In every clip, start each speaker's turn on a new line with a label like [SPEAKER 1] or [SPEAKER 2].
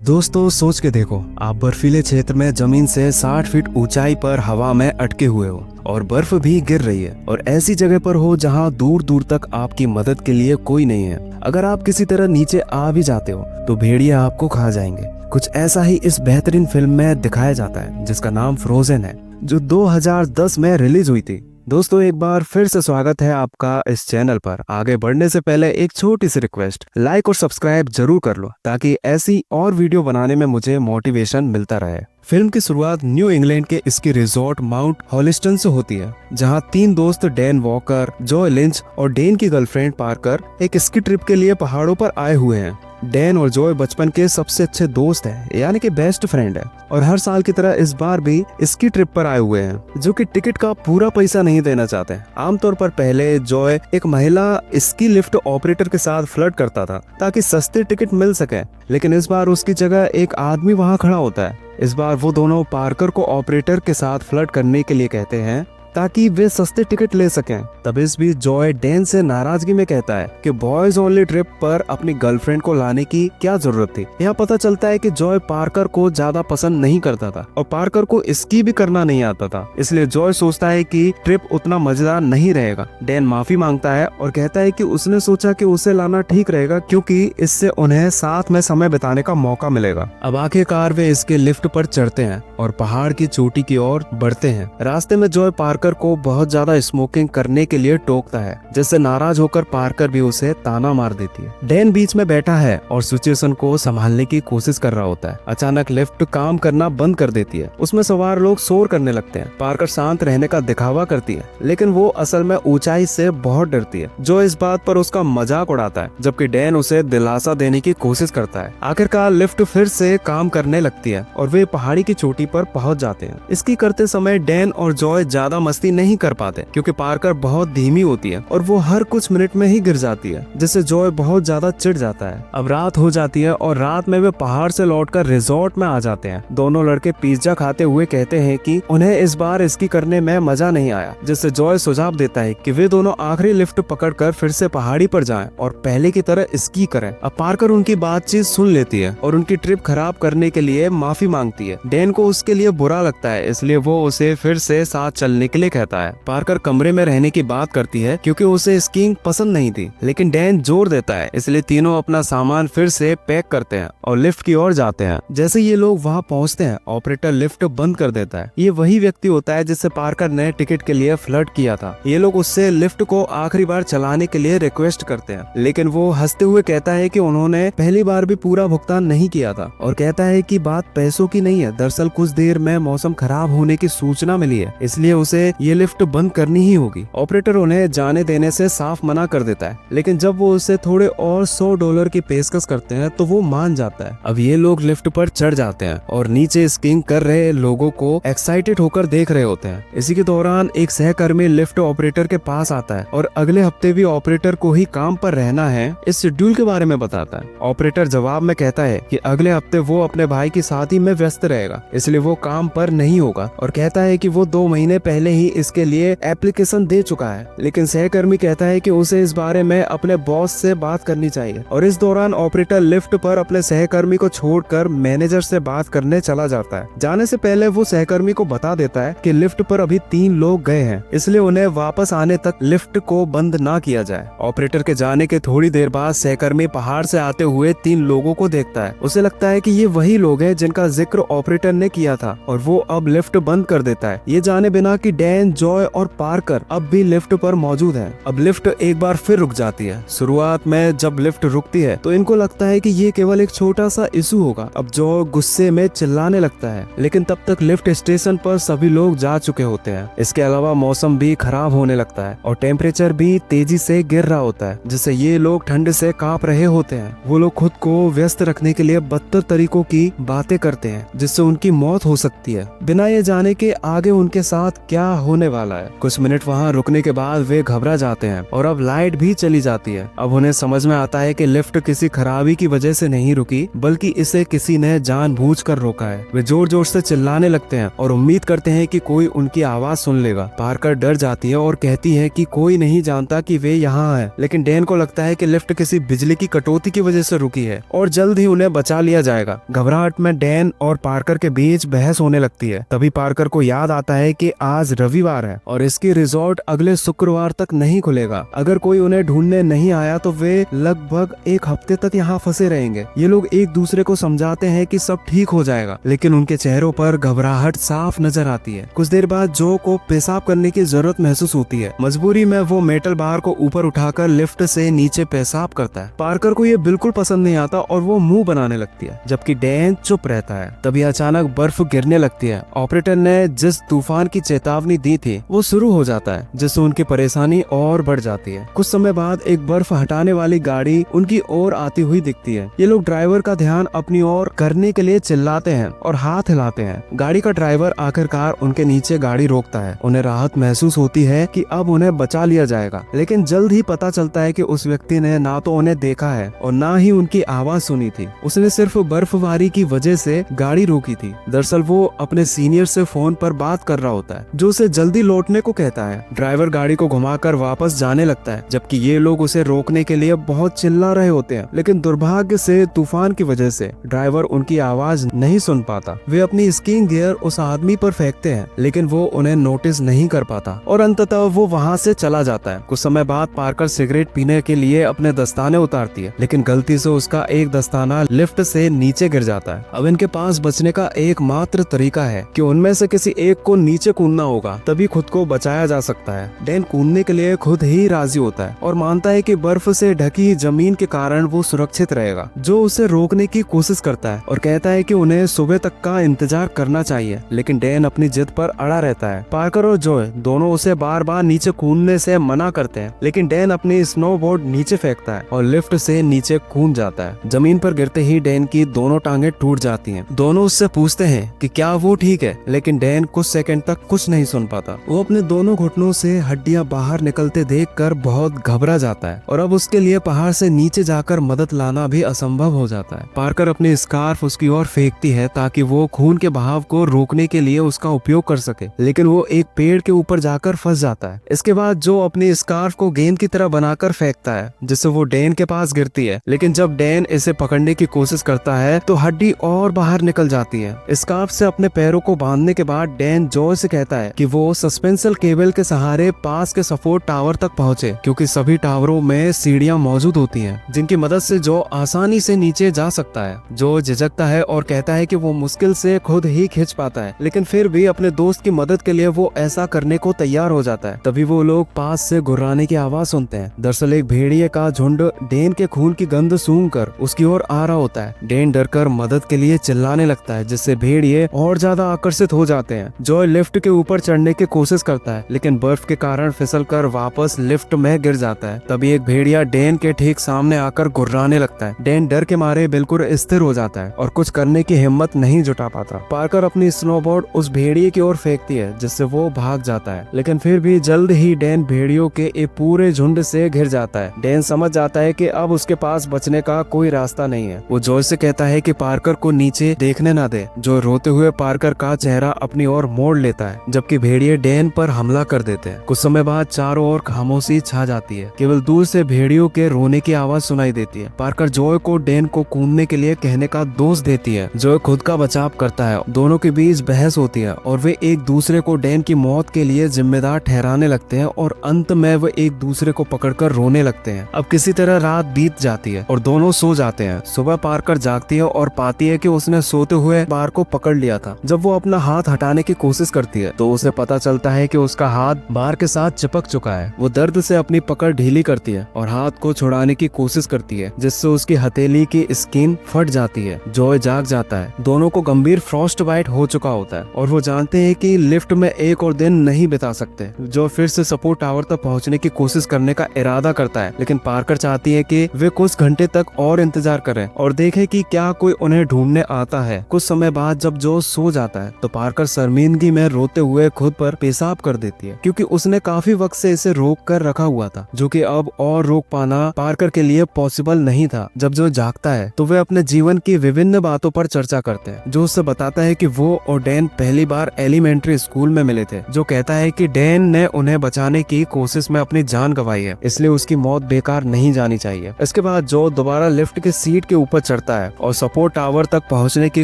[SPEAKER 1] दोस्तों सोच के देखो, आप बर्फीले क्षेत्र में जमीन से 60 फीट ऊंचाई पर हवा में अटके हुए हो और बर्फ भी गिर रही है और ऐसी जगह पर हो जहां दूर दूर तक आपकी मदद के लिए कोई नहीं है। अगर आप किसी तरह नीचे आ भी जाते हो तो भेड़िए आपको खा जाएंगे। कुछ ऐसा ही इस बेहतरीन फिल्म में दिखाया जाता है जिसका नाम फ्रोजन है, जो 2010 में रिलीज हुई थी। दोस्तों एक बार फिर से स्वागत है आपका इस चैनल पर। आगे बढ़ने से पहले एक छोटी सी रिक्वेस्ट, लाइक और सब्सक्राइब जरूर कर लो ताकि ऐसी और वीडियो बनाने में मुझे मोटिवेशन मिलता रहे। फिल्म की शुरुआत न्यू इंग्लैंड के इसकी रिजॉर्ट माउंट हॉलिस्टन से होती है, जहां तीन दोस्त डैन वॉकर, जॉय लिंच और डैन की गर्लफ्रेंड पार्कर एक स्की ट्रिप के लिए पहाड़ों पर आए हुए हैं। डैन और जॉय बचपन के सबसे अच्छे दोस्त हैं, यानी कि बेस्ट फ्रेंड है, और हर साल की तरह इस बार भी स्की ट्रिप पर आए हुए हैं, जो कि टिकट का पूरा पैसा नहीं देना चाहते। आमतौर पर पहले जॉय एक महिला स्की लिफ्ट ऑपरेटर के साथ फ्लर्ट करता था ताकि सस्ते टिकट मिल सके, लेकिन इस बार उसकी जगह एक आदमी वहां खड़ा होता है। इस बार वो दोनों पार्कर को ऑपरेटर के साथ फ्लर्ट करने के लिए कहते हैं ताकि वे सस्ते टिकट ले सकें। तब इस बीच जॉय डैन से नाराजगी में कहता है कि बॉयज ओनली ट्रिप पर अपनी गर्लफ्रेंड को लाने की क्या जरूरत थी। यहाँ पता चलता है कि जॉय पार्कर को ज्यादा पसंद नहीं करता था और पार्कर को स्की भी करना नहीं आता था, इसलिए जॉय सोचता है कि ट्रिप उतना मजेदार नहीं रहेगा। डैन माफी मांगता है और कहता है कि उसने सोचा कि उसे लाना ठीक रहेगा क्योंकि इससे उन्हें साथ में समय बिताने का मौका मिलेगा। अब आखिरकार वे इसके लिफ्ट पर चढ़ते हैं और पहाड़ की चोटी की ओर बढ़ते हैं। रास्ते में जॉय पार्कर को बहुत ज्यादा स्मोकिंग करने के लिए टोकता है, जिससे नाराज होकर पार्कर भी उसे ताना मार देती है। डैन बीच में बैठा है और सिचुएशन को संभालने की कोशिश कर रहा होता है। अचानक लिफ्ट काम करना बंद कर देती है। उसमें सवार लोग शोर करने लगते हैं। पार्कर शांत रहने का दिखावा करती है, लेकिन वो असल में ऊंचाई से बहुत डरती है। जो इस बात पर उसका मजाक उड़ाता है, जबकि डैन उसे दिलासा देने की कोशिश करता है। आखिरकार लिफ्ट फिर से काम करने लगती है और वे पहाड़ी की चोटी पर पहुंच जाते हैं। इसकी करते समय डैन और जॉय ज्यादा मस्ती नहीं कर पाते क्योंकि पार्कर बहुत धीमी होती है और वो हर कुछ मिनट में ही गिर जाती है, जिससे जॉय बहुत ज्यादा चिढ़ जाता है। अब रात हो जाती है और रात में वे पहाड़ से लौटकर रिजॉर्ट में आ जाते हैं। दोनों लड़के पिज्जा खाते हुए कहते हैं कि उन्हें इस बार स्की करने में मजा नहीं आया, जिससे जॉय सुझाव देता है कि वे दोनों आखिरी लिफ्ट पकड़कर फिर से पहाड़ी पर जाएं और पहले की तरह स्की करें। अब पार्कर उनकी बातचीत सुन लेती है और उनकी ट्रिप खराब करने के लिए माफी मांगती है। डैन को उसके लिए बुरा लगता है, इसलिए वो उसे फिर से साथ चलने के लिए कहता है। पार्कर कमरे में रहने की बात करती है क्योंकि उसे स्कीइंग पसंद नहीं थी, लेकिन डैन जोर देता है, इसलिए तीनों अपना सामान फिर से पैक करते हैं और लिफ्ट की ओर जाते हैं। जैसे ये लोग वहां पहुंचते हैं, ऑपरेटर लिफ्ट बंद कर देता है। ये वही व्यक्ति होता है जिससे पार्कर ने टिकट के लिए फ्लर्ट किया था। ये लोग उससे लिफ्ट को आखिरी बार चलाने के लिए रिक्वेस्ट करते हैं, लेकिन वो हंसते हुए कहता है कि उन्होंने पहली बार भी पूरा भुगतान नहीं किया था और कहता है कि बात पैसों की नहीं है, दरअसल कुछ देर में मौसम खराब होने की सूचना मिली है, इसलिए उसे ये लिफ्ट बंद करनी ही होगी। ऑपरेटर उन्हें जाने देने से साफ मना कर देता है, लेकिन जब वो उसे थोड़े और $100 की पेशकश करते हैं तो वो मान जाता है। अब ये लोग लिफ्ट पर चढ़ जाते हैं और नीचे स्कीइंग कर रहे लोगों को एक्साइटेड होकर देख रहे होते हैं। इसी के दौरान एक सहकर्मी लिफ्ट ऑपरेटर के पास आता है और अगले हफ्ते भी ऑपरेटर को ही काम पर रहना है, इस शेड्यूल के बारे में बताता है। ऑपरेटर जवाब में कहता है कि अगले हफ्ते वो अपने भाई की शादी में व्यस्त रहेगा, इसलिए वो काम पर नहीं होगा, और कहता है कि वो 2 महीने पहले ही इसके लिए एप्लीकेशन दे चुका है। लेकिन सहकर्मी कहता है कि उसे इस बारे में अपने बॉस से बात करनी चाहिए, और इस दौरान ऑपरेटर लिफ्ट पर अपने सहकर्मी को छोड़कर मैनेजर से बात करने चला जाता है। जाने से पहले वो सहकर्मी को बता देता है कि लिफ्ट पर अभी 3 लोग गए हैं, इसलिए उन्हें वापस आने तक लिफ्ट को बंद ना किया जाए। ऑपरेटर के जाने के थोड़ी देर बाद सहकर्मी पहाड़ से आते हुए 3 लोगों को देखता है। उसे लगता है कि ये वही लोग हैं जिनका जिक्र ऑपरेटर ने किया था, और वो अब लिफ्ट बंद कर देता है, ये जाने बिना कि डैन, जॉय और पार्कर अब भी लिफ्ट पर मौजूद है। अब लिफ्ट एक बार फिर रुक जाती है। शुरुआत में जब लिफ्ट रुकती है तो इनको लगता है कि ये केवल एक छोटा सा इशू होगा। अब जॉय गुस्से में चिल्लाने लगता है, लेकिन तब तक लिफ्ट स्टेशन पर सभी लोग जा चुके होते हैं। इसके अलावा मौसम भी खराब होने लगता है और टेम्परेचर भी तेजी से गिर रहा होता है, जिससे ये लोग ठंड से कांप रहे होते हैं। वो लोग खुद को व्यस्त रखने के लिए बदतर तरीकों की बातें करते हैं, जिससे उनकी मौत हो सकती है। बिना ये जाने के आगे उनके साथ क्या होने वाला है। कुछ मिनट वहाँ रुकने के बाद वे घबरा जाते हैं और अब लाइट भी चली जाती है। अब उन्हें समझ में आता है कि लिफ्ट किसी खराबी की वजह से नहीं रुकी, बल्कि इसे किसी ने जानबूझकर रोका है। वे जोर जोर से चिल्लाने लगते हैं और उम्मीद करते हैं कि कोई उनकी आवाज सुन लेगा। पार्कर डर जाती है और कहती है कि कोई नहीं जानता कि वे यहाँ हैं, लेकिन डैन को लगता है कि लिफ्ट किसी बिजली की कटौती की वजह से रुकी है और जल्द ही उन्हें बचा लिया जाएगा। घबराहट में डैन और पार्कर के बीच बहस होने लगती है। तभी पार्कर को याद आता है कि आज रविवार है और इसकी रिजॉर्ट अगले शुक्रवार तक नहीं खुलेगा। अगर कोई उन्हें ढूंढने नहीं आया तो वे लगभग एक हफ्ते तक यहाँ फंसे रहेंगे। ये लोग एक दूसरे को समझाते हैं कि सब ठीक हो जाएगा, लेकिन उनके चेहरों पर घबराहट साफ नजर आती है। कुछ देर बाद जो को पेशाब करने की जरूरत महसूस होती है। मजबूरी में वो मेटल बार को ऊपर उठाकर लिफ्ट से नीचे पेशाब करता है। पार्कर को ये बिल्कुल पसंद नहीं आता और वो मुंह बनाने लगती है, जबकि डैन चुप रहता है। तभी अचानक बर्फ गिरने लगती है। ऑपरेटर ने जिस तूफान की चेतावनी दी थी वो शुरू हो जाता है, जिससे उनकी परेशानी और बढ़ जाती है। कुछ समय बाद एक बर्फ हटाने वाली गाड़ी उनकी ओर आती हुई दिखती है। ये लोग ड्राइवर का ध्यान अपनी ओर करने के लिए चिल्लाते हैं और हाथ हिलाते हैं। गाड़ी का ड्राइवर आखिरकार उनके नीचे गाड़ी रोकता है। उन्हें राहत महसूस होती है कि अब उन्हें बचा लिया जाएगा, लेकिन जल्द ही पता चलता है कि उस व्यक्ति ने ना तो उन्हें देखा है और ना ही उनकी आवाज सुनी थी। उसने सिर्फ बर्फबारी की वजह से गाड़ी रोकी थी। दरअसल वो अपने सीनियर से फोन पर बात कर रहा होता है, जो उसे जल्दी लौटने को कहता है। ड्राइवर गाड़ी को घुमाकर वापस जाने लगता है, जबकि ये लोग उसे रोकने के लिए बहुत चिल्ला रहे होते हैं, लेकिन दुर्भाग्य से तूफान की वजह से ड्राइवर उनकी आवाज नहीं सुन पाता। वे अपनी स्कीइंग गियर उस आदमी पर फेंकते हैं, लेकिन वो उन्हें नोटिस नहीं कर पाता और अंततः वो वहाँ से चला जाता है। कुछ समय बाद पार्कर सिगरेट पीने के लिए अपने दस्ताने उतारती है, लेकिन गलती से उसका एक दस्ताना लिफ्ट से नीचे गिर जाता है। अब इनके पास बचने का एकमात्र तरीका है कि उनमें से किसी एक को नीचे कूदना होगा, तभी खुद को बचाया जा सकता है। डैन कूदने के लिए खुद ही राजी होता है और मानता है कि बर्फ से ढकी जमीन के कारण वो सुरक्षित रहेगा। जो उसे रोकने की कोशिश करता है और कहता है कि उन्हें सुबह तक का इंतजार करना चाहिए, लेकिन डैन अपनी जिद पर अड़ा रहता है। पार्कर और जॉय दोनों उसे बार बार नीचे कूदने से मना करते हैं, लेकिन डैन अपनी स्नोबोर्ड नीचे फेंकता है और लिफ्ट से नीचे कूद जाता है। जमीन पर गिरते ही डैन की दोनों टांगे टूट जाती हैं। दोनों उससे पूछते हैं कि क्या वो ठीक है, लेकिन डैन कुछ सेकंड तक कुछ नहीं सुन पाता। वो अपने दोनों घुटनों से हड्डियां बाहर निकलते देखकर बहुत घबरा जाता है और अब उसके लिए पहाड़ से नीचे जाकर मदद लाना भी असंभव हो जाता है। पार्कर अपनी स्कार्फ उसकी ओर फेंकती है ताकि वो खून के बहाव को रोकने के लिए उसका उपयोग कर सके, लेकिन वो एक पेड़ के ऊपर जाकर फंस जाता है। इसके बाद जो अपनी स्कार्फ को गेंद की तरह बनाकर फेंकता है, जिससे वो डैन के पास गिरती है, लेकिन जब डैन इसे पकड़ने की कोशिश करता है तो हड्डी और बाहर निकल जाती है। स्कार्फ से अपने पैरों को बांधने के बाद डैन जॉय से कहता है कि वो सस्पेंशन केबल के सहारे पास के सपोर्ट टावर तक पहुंचे, क्योंकि सभी टावरों में सीढ़ियां मौजूद होती हैं, जिनकी मदद से जो आसानी से नीचे जा सकता है। जो झिझकता है और कहता है कि वो मुश्किल से खुद ही खींच पाता है, लेकिन फिर भी अपने दोस्त की मदद के लिए वो ऐसा करने को तैयार हो जाता है। तभी वो लोग पास से गुर्राने की आवाज सुनते हैं। दरअसल एक भेड़िए का झुंड डैन के खून की गंध सूंघकर उसकी ओर आ रहा होता है। डैन डरकर मदद के लिए चिल्लाने लगता है, जिससे भेड़िए और ज्यादा आकर्षित हो जाते हैं। जॉय लिफ्ट के ऊपर चढ़ने की कोशिश करता है, लेकिन बर्फ के कारण फिसलकर वापस लिफ्ट में गिर जाता है। तभी एक भेड़िया डैन के ठीक सामने आकर गुर्राने लगता है। डैन डर के मारे बिल्कुल स्थिर हो जाता है और कुछ करने की हिम्मत नहीं जुटा पाता। पार्कर अपनी स्नोबोर्ड उस भेड़िए की ओर फेंकती है, जिससे वो भाग जाता है, लेकिन फिर भी जल्द ही डैन भेड़ियों के एक पूरे झुंड से घिर जाता है। डैन समझ जाता है कि अब उसके पास बचने का कोई रास्ता नहीं है। वो जॉय से कहता है कि पार्कर को नीचे देखने ना दे। जो रोते हुए पार्कर का चेहरा अपनी ओर मोड़ लेता है, जबकि भेड़िए डैन पर हमला कर देते हैं। कुछ समय बाद चारों ओर खामोशी छा जाती है। केवल दूर से भेड़ियों के रोने की आवाज सुनाई देती है। पार्कर जॉय को डैन को कूदने के लिए कहने का दोष देती है। जॉय खुद का बचाव करता है। दोनों के बीच बहस होती है और वे एक दूसरे को डैन की मौत के लिए जिम्मेदार ठहराने लगते हैं और अंत में वे एक दूसरे को पकड़कर रोने लगते हैं। अब किसी तरह रात बीत जाती है और दोनों सो जाते हैं। सुबह पार्कर जागती है और पाती है कि उसने सोते हुए बार को पकड़ लिया था। जब वो अपना हाथ हटाने की कोशिश करती है तो उसे पता चलता है कि उसका हाथ बार के साथ चिपक चुका है। वो दर्द से अपनी पकड़ ढीली करती है और हाथ को छुड़ाने की कोशिश करती है, जिससे उसकी हथेली की स्किन फट जाती है। जॉय जाग जाता है। दोनों को गंभीर फ्रॉस्ट बाइट हो चुका होता है और वो जानते हैं कि लिफ्ट में एक और दिन नहीं बिता सकते। जो फिर से सपोर्ट टावर तक पहुंचने की कोशिश करने का इरादा करता है, लेकिन पार्कर चाहती है कि वे कुछ घंटे तक और इंतजार करें और देखें कि क्या कोई उन्हें ढूंढने आता है। कुछ समय बाद जब जो सो जाता है तो पार्कर शर्मिंदगी में रोते हुए खुद खुद पर पेशाब कर देती है, क्योंकि उसने काफी वक्त से इसे रोक कर रखा हुआ था, जो कि अब और रोक पाना पार्कर के लिए पॉसिबल नहीं था। जब जो जागता है तो वे अपने जीवन की विभिन्न बातों पर चर्चा करते हैं, जो उससे बताता है कि वो और डैन पहली बार एलिमेंट्री स्कूल में मिले थे। जो कहता है कि डैन ने उन्हें बचाने की कोशिश में अपनी जान गंवाई है, इसलिए उसकी मौत बेकार नहीं जानी चाहिए। इसके बाद जो दोबारा लिफ्ट के सीट के ऊपर चढ़ता है और सपोर्ट टावर तक पहुंचने की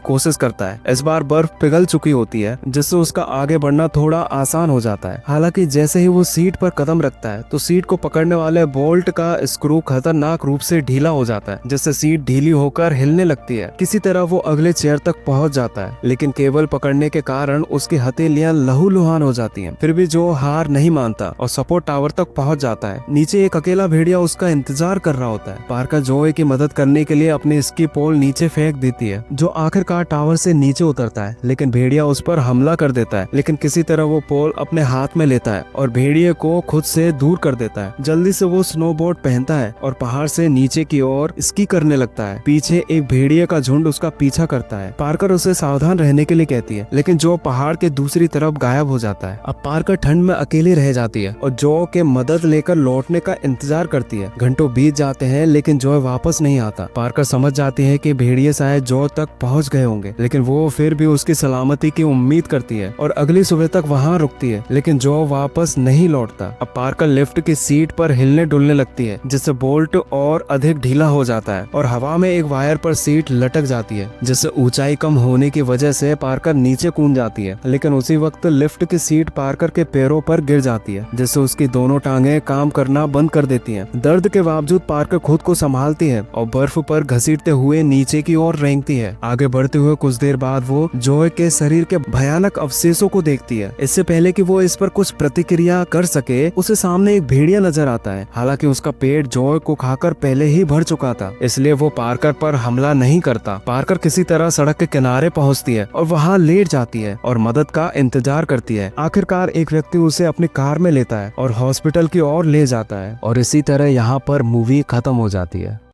[SPEAKER 1] कोशिश करता है। इस बार बर्फ पिघल चुकी होती है, जिससे उसका आगे बढ़ना थोड़ा आसान हो जाता है। हालांकि जैसे ही वो सीट पर कदम रखता है तो सीट को पकड़ने वाले बोल्ट का स्क्रू खतरनाक रूप से ढीला हो जाता है, जिससे सीट ढीली होकर हिलने लगती है। किसी तरह वो अगले चेयर तक पहुंच जाता है, लेकिन केबल पकड़ने के कारण उसकी हथेलियां लहूलुहान हो जाती हैं। फिर भी जो हार नहीं मानता और सपोर्ट टावर तक पहुंच जाता है। नीचे एक अकेला भेड़िया उसका इंतजार कर रहा होता है। पार्कर जोए की मदद करने के लिए अपनी स्की पोल नीचे फेंक देती है, जो आखिरकार टावर से नीचे उतरता है, लेकिन भेड़िया उस पर हमला कर देता है। लेकिन किसी तरह वो पोल अपने हाथ में लेता है और भेड़िए को खुद से दूर कर देता है। जल्दी से वो स्नोबोर्ड पहनता है और पहाड़ से नीचे की ओर स्की करने लगता है। पीछे एक भेड़िए का झुंड उसका पीछा करता है। पार्कर उसे सावधान रहने के लिए कहती है, लेकिन जो पहाड़ के दूसरी तरफ गायब हो जाता है। अब पार्कर ठंड में अकेली रह जाती है और जो के मदद लेकर लौटने का इंतजार करती है। घंटों बीत जाते हैं, लेकिन जॉय वापस नहीं आता। पार्कर समझ जाती है कि भेड़िए शायद जॉय तक पहुंच गए होंगे, लेकिन वो फिर भी उसकी सलामती की उम्मीद करती है और अगली सुबह तक वहां रुकती है, लेकिन जॉय वापस नहीं लौटता। अब पार्कर लिफ्ट की सीट पर हिलने डुलने लगती है, जिससे बोल्ट और अधिक ढीला हो जाता है और हवा में एक वायर पर सीट लटक जाती है, जिससे ऊंचाई कम होने की वजह से पार्कर नीचे कूद जाती है। लेकिन उसी वक्त लिफ्ट की सीट पार्कर के पैरों पर गिर जाती है, जिससे उसकी दोनों टांगे काम करना बंद कर देती हैं। दर्द के बावजूद पार्कर खुद को संभालती है और बर्फ पर घसीटते हुए नीचे की ओर रेंगती है। आगे बढ़ते हुए कुछ देर बाद वो जॉय के शरीर के भयानक अवशेषों को देखती है। इससे पहले कि वो इस पर कुछ प्रतिक्रिया कर सके, उसे सामने एक भेड़िया नजर आता है। हालांकि उसका पेट जॉय को खाकर पहले ही भर चुका था, इसलिए वो पार्कर पर हमला नहीं करता। पार्कर किसी तरह सड़क के किनारे पहुंचती है और वहां लेट जाती है और मदद का इंतजार करती है। आखिरकार एक व्यक्ति उसे अपनी कार में लेता है और हॉस्पिटल की ओर ले जाता है और इसी तरह यहाँ पर मूवी खत्म हो जाती है।